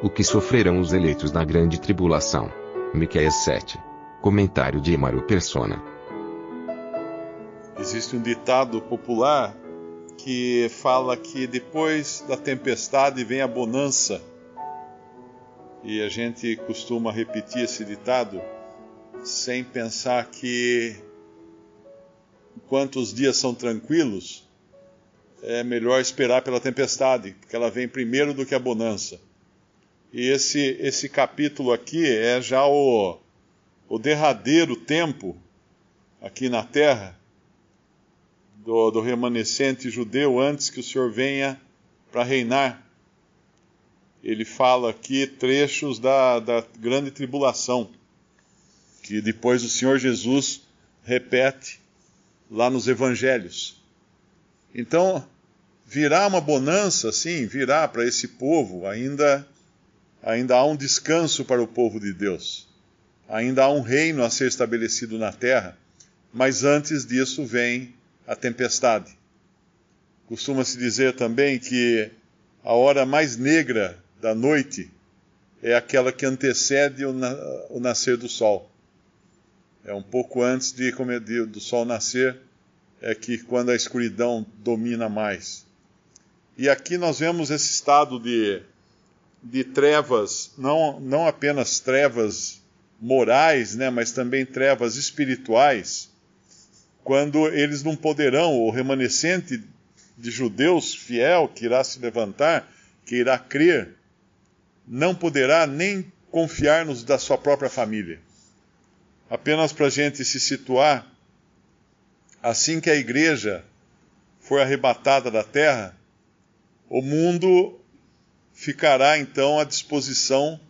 O que sofrerão os eleitos na grande tribulação. Miqueias 7. Comentário de Emaro Persona. Existe um ditado popular que fala que depois da tempestade vem a bonança. E a gente costuma repetir esse ditado sem pensar que, enquanto os dias são tranquilos, é melhor esperar pela tempestade, porque ela vem primeiro do que a bonança. E esse capítulo aqui é já o derradeiro tempo aqui na terra do remanescente judeu antes que o Senhor venha para reinar. Ele fala aqui trechos da grande tribulação, que depois o Senhor Jesus repete lá nos evangelhos. Então, virá uma bonança, sim, virá para esse povo, ainda há um descanso para o povo de Deus. Ainda há um reino a ser estabelecido na terra, mas antes disso vem a tempestade. Costuma-se dizer também que a hora mais negra da noite é aquela que antecede o nascer do sol. É um pouco antes do sol nascer, é que quando a escuridão domina mais. E aqui nós vemos esse estado de trevas, não apenas trevas morais, né, mas também trevas espirituais, quando eles não poderão, o remanescente de judeus fiel que irá se levantar, que irá crer, não poderá nem confiar nos da sua própria família. Apenas para a gente se situar, assim que a igreja for arrebatada da terra, o mundo ficará então à disposição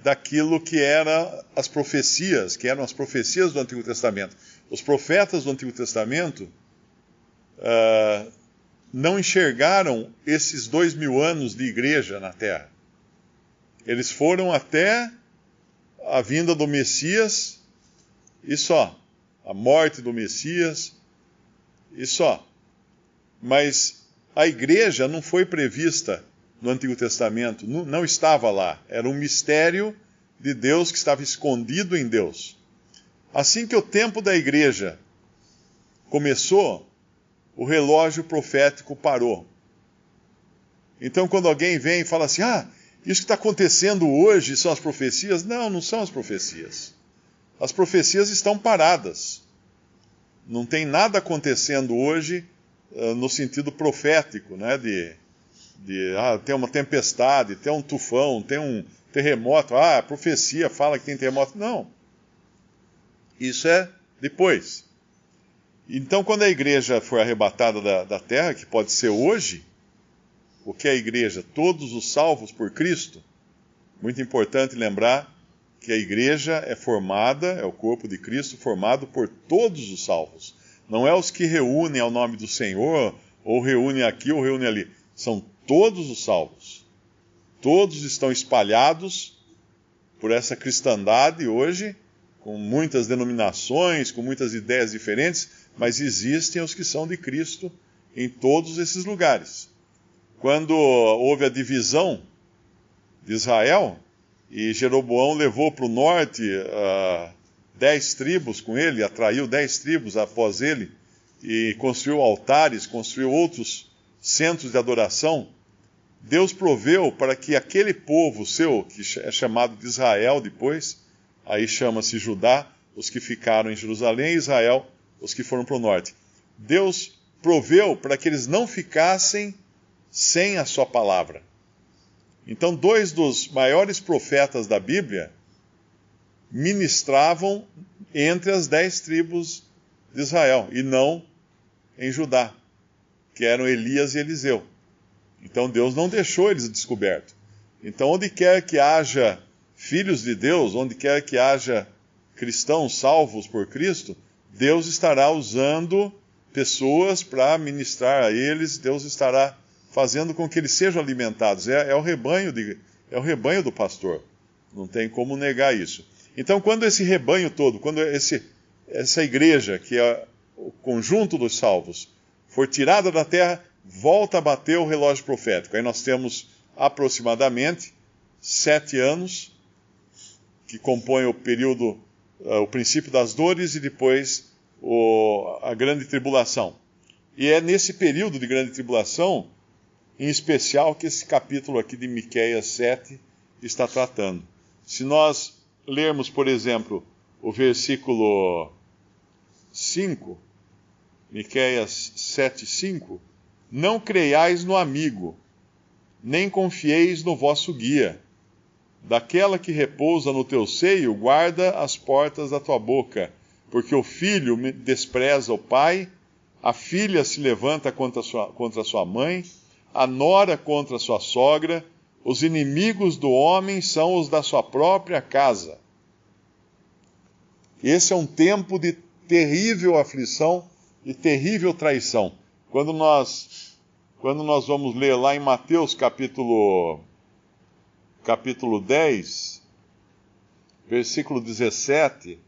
daquilo que eram as profecias do Antigo Testamento. Os profetas do Antigo Testamento não enxergaram esses 2000 anos de igreja na terra. Eles foram até a vinda do Messias e só. A morte do Messias e só. Mas a igreja não foi prevista no Antigo Testamento, não estava lá. Era um mistério de Deus que estava escondido em Deus. Assim que o tempo da igreja começou, o relógio profético parou. Então, quando alguém vem e fala assim, isso que está acontecendo hoje são as profecias? Não são as profecias. As profecias estão paradas. Não tem nada acontecendo hoje no sentido profético, né, tem uma tempestade, tem um tufão, tem um terremoto. A profecia fala que tem terremoto. Não. Isso é depois. Então, quando a igreja for arrebatada da terra, que pode ser hoje, o que é a igreja? Todos os salvos por Cristo. Muito importante lembrar que a igreja é o corpo de Cristo formado por todos os salvos. Não é os que reúnem ao nome do Senhor, ou reúnem aqui ou reúnem ali. São todos os salvos. Todos estão espalhados por essa cristandade hoje, com muitas denominações, com muitas ideias diferentes, mas existem os que são de Cristo em todos esses lugares. Quando houve a divisão de Israel, e Jeroboão levou para o norte 10 tribos com ele, atraiu 10 tribos após ele, e construiu altares, construiu outros centros de adoração, Deus proveu para que aquele povo seu, que é chamado de Israel depois, aí chama-se Judá, os que ficaram em Jerusalém, e Israel, os que foram para o norte. Deus proveu para que eles não ficassem sem a sua palavra. Então, 2 dos maiores profetas da Bíblia ministravam entre as 10 tribos de Israel, e não em Judá, que eram Elias e Eliseu. Então, Deus não deixou eles descobertos. Então, onde quer que haja filhos de Deus, onde quer que haja cristãos salvos por Cristo, Deus estará usando pessoas para ministrar a eles, Deus estará fazendo com que eles sejam alimentados. É o rebanho do pastor. Não tem como negar isso. Então, quando esse rebanho todo, quando essa igreja, que é o conjunto dos salvos, for tirada da terra, volta a bater o relógio profético. Aí nós temos aproximadamente 7 anos, que compõem o período, o princípio das dores e depois a grande tribulação. E é nesse período de grande tribulação, em especial, que esse capítulo aqui de Miqueias 7 está tratando. Se nós lermos, por exemplo, o versículo 5, Miqueias 7:5, não creiais no amigo, nem confieis no vosso guia. Daquela que repousa no teu seio, guarda as portas da tua boca, porque o filho despreza o pai, a filha se levanta contra sua mãe, a nora contra sua sogra, os inimigos do homem são os da sua própria casa. Esse é um tempo de terrível aflição e terrível traição. Quando nós vamos ler lá em Mateus capítulo 10, versículo 17,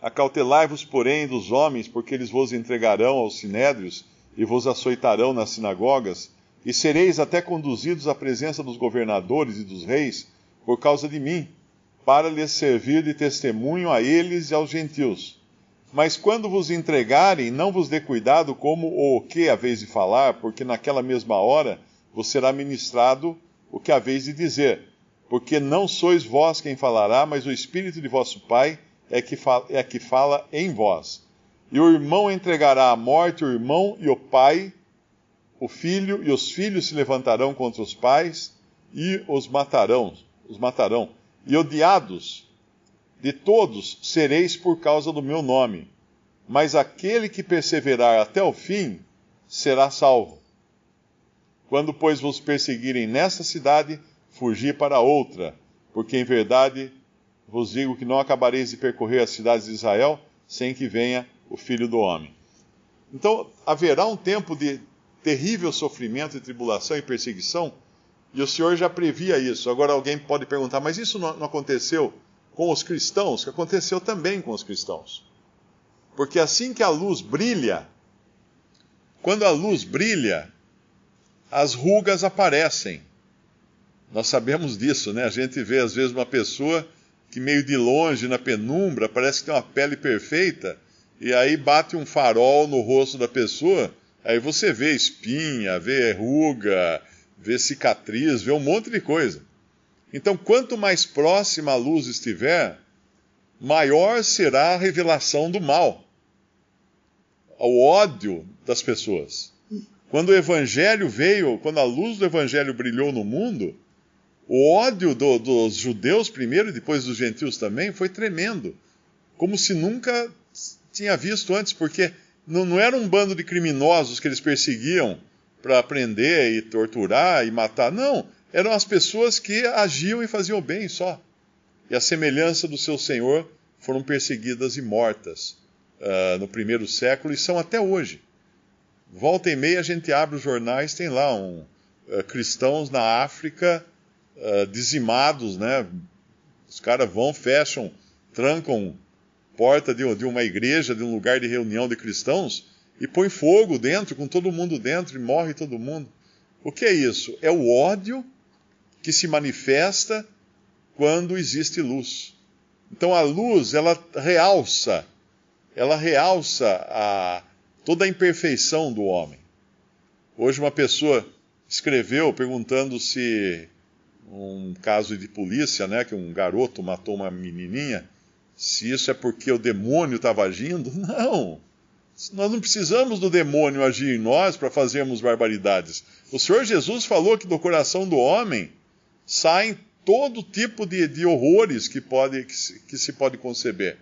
acautelai-vos, porém, dos homens, porque eles vos entregarão aos sinédrios e vos açoitarão nas sinagogas, e sereis até conduzidos à presença dos governadores e dos reis por causa de mim, para lhes servir de testemunho a eles e aos gentios. Mas quando vos entregarem, não vos dê cuidado como ou o que haveis de falar, porque naquela mesma hora vos será ministrado o que haveis de dizer. Porque não sois vós quem falará, mas o Espírito de vosso Pai é que fala em vós. E o irmão entregará à morte o irmão e o pai, o filho, e os filhos se levantarão contra os pais e os matarão. E odiados de todos sereis por causa do meu nome. Mas aquele que perseverar até o fim será salvo. Quando, pois, vos perseguirem nesta cidade, fugi para outra, porque em verdade vos digo que não acabareis de percorrer as cidades de Israel sem que venha o Filho do Homem. Então, haverá um tempo de terrível sofrimento e tribulação e perseguição, e o Senhor já previa isso. Agora alguém pode perguntar, mas isso não aconteceu com os cristãos? Que aconteceu também com os cristãos. Porque assim que a luz brilha, quando a luz brilha, as rugas aparecem. Nós sabemos disso, né? A gente vê às vezes uma pessoa que meio de longe, na penumbra, parece que tem uma pele perfeita, e aí bate um farol no rosto da pessoa, aí você vê espinha, vê ruga, vê cicatriz, vê um monte de coisa. Então, quanto mais próxima a luz estiver, maior será a revelação do mal, o ódio das pessoas. Quando o Evangelho veio, quando a luz do Evangelho brilhou no mundo, o ódio dos judeus primeiro e depois dos gentios também foi tremendo, como se nunca tinha visto antes, porque não era um bando de criminosos que eles perseguiam para prender e torturar e matar, não, eram as pessoas que agiam e faziam o bem só. E a semelhança do seu Senhor foram perseguidas e mortas no primeiro século e são até hoje. Volta e meia a gente abre os jornais, tem lá cristãos na África dizimados, né? Os caras vão, fecham, trancam porta de uma igreja, de um lugar de reunião de cristãos e põe fogo dentro, com todo mundo dentro, e morre todo mundo. O que é isso? É o ódio que se manifesta quando existe luz. Então a luz, ela realça toda a imperfeição do homem. Hoje uma pessoa escreveu perguntando se um caso de polícia, né, que um garoto matou uma menininha, se isso é porque o demônio estava agindo. Não, nós não precisamos do demônio agir em nós para fazermos barbaridades. O Senhor Jesus falou que do coração do homem saem todo tipo de horrores que se pode conceber.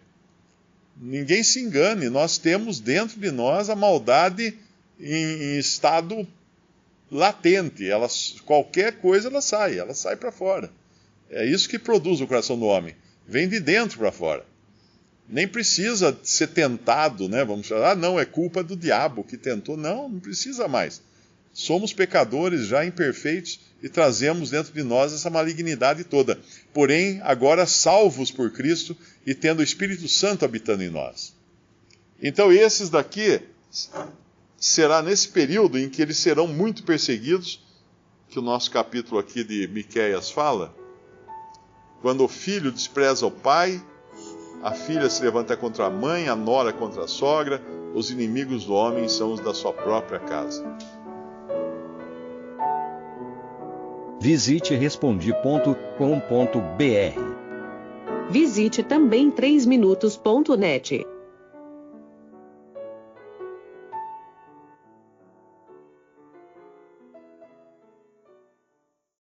Ninguém se engane, nós temos dentro de nós a maldade em estado latente. Qualquer coisa ela sai para fora. É isso que produz o coração do homem. Vem de dentro para fora. Nem precisa ser tentado, né? Vamos falar, não, é culpa do diabo que tentou. Não precisa mais. Somos pecadores já imperfeitos e trazemos dentro de nós essa malignidade toda. Porém, agora salvos por Cristo e tendo o Espírito Santo habitando em nós. Então, esses daqui será nesse período em que eles serão muito perseguidos, que o nosso capítulo aqui de Miqueias fala, Quando o filho despreza o pai, a filha se levanta contra a mãe, a nora contra a sogra, os inimigos do homem são os da sua própria casa. Visite Respondi.com.br. Visite também 3minutos.net.